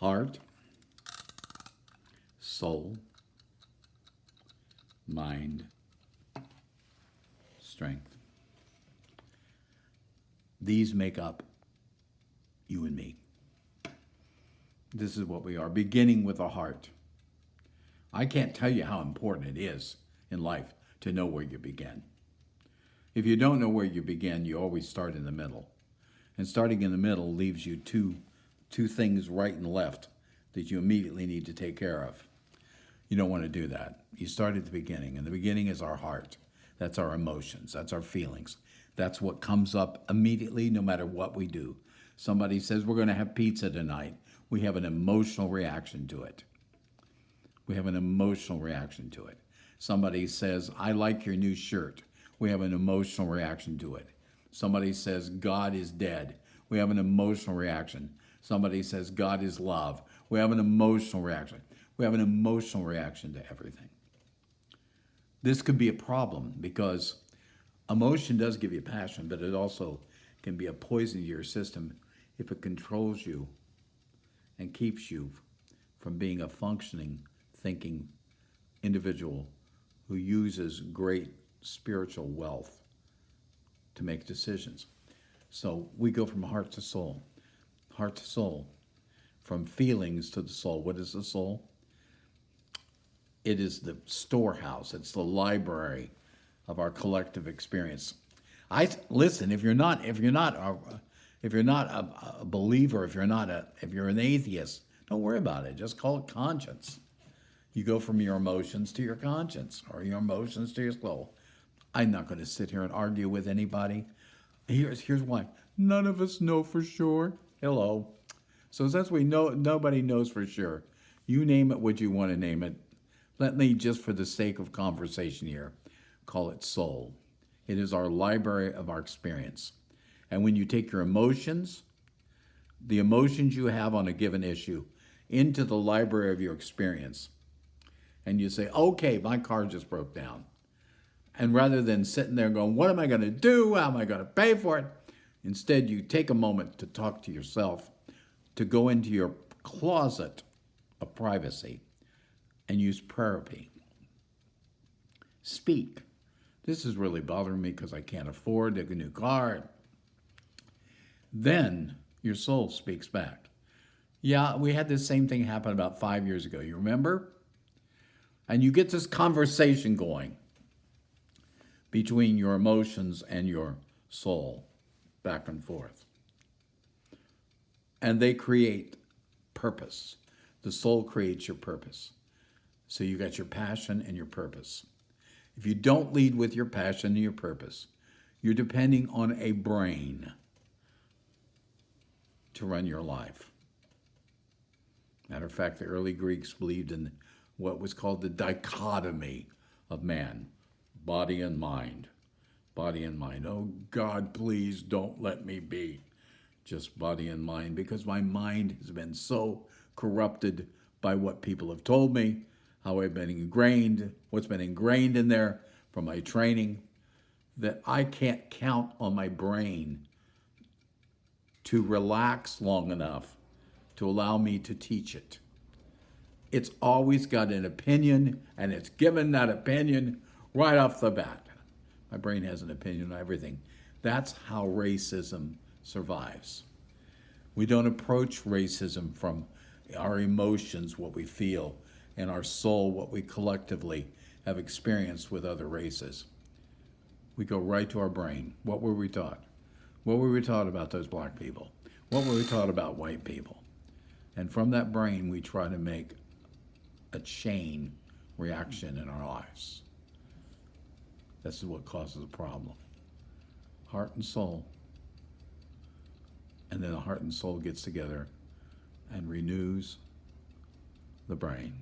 Heart, soul, mind, strength. These make up you and me. This is what we are, beginning with the heart. I can't tell you how important it is in life to know where you begin. If you don't know where you begin, you always start in the middle. And starting in the middle leaves you two things right and left that you immediately need to take care of. You don't want to do that. You start at the beginning, and the beginning is our heart. That's our emotions. That's our feelings. That's what comes up immediately no matter what we do. Somebody says, we're going to have pizza tonight. We have an emotional reaction to it. We have an emotional reaction to it. Somebody says, I like your new shirt. We have an emotional reaction to it. Somebody says, God is dead. We have an emotional reaction. Somebody says, God is love. We have an emotional reaction. We have an emotional reaction to everything. This could be a problem because emotion does give you passion, but it also can be a poison to your system if it controls you and keeps you from being a functioning, thinking individual who uses great spiritual wealth to make decisions. So we go from heart to soul, from feelings to the soul. What is the soul? It is the storehouse. It's the library of our collective experience. Listen. If you're not a believer, if you're an atheist, don't worry about it. Just call it conscience. You go from your emotions to your conscience, or your emotions to your soul. I'm not going to sit here and argue with anybody. Here's why. None of us know for sure. Hello. So since we know nobody knows for sure, you name it what you want to name it. Let me, just for the sake of conversation here, call it soul. It is our library of our experience. And when you take your emotions, the emotions you have on a given issue, into the library of your experience, and you say, okay, my car just broke down. And rather than sitting there going, what am I going to do? How am I going to pay for it? Instead, you take a moment to talk to yourself, to go into your closet of privacy and use therapy. Speak. This is really bothering me because I can't afford a new car. Then your soul speaks back. Yeah, we had this same thing happen about 5 years ago. You remember? And you get this conversation going between your emotions and your soul, back and forth. And they create purpose. The soul creates your purpose. So you got your passion and your purpose. If you don't lead with your passion and your purpose, you're depending on a brain to run your life. Matter of fact, the early Greeks believed in what was called the dichotomy of man, body and mind. Body and mind. Oh God, please don't let me be just body and mind, because my mind has been so corrupted by what people have told me, how I've been ingrained, what's been ingrained in there from my training, that I can't count on my brain to relax long enough to allow me to teach it. It's always got an opinion, and it's given that opinion right off the bat. My brain has an opinion on everything. That's how racism survives. We don't approach racism from our emotions, what we feel, and our soul, what we collectively have experienced with other races. We go right to our brain. What were we taught? What were we taught about those black people? What were we taught about white people? And from that brain, we try to make a chain reaction in our lives. This is what causes a problem. Heart and soul. And then the heart and soul gets together and renews the brain.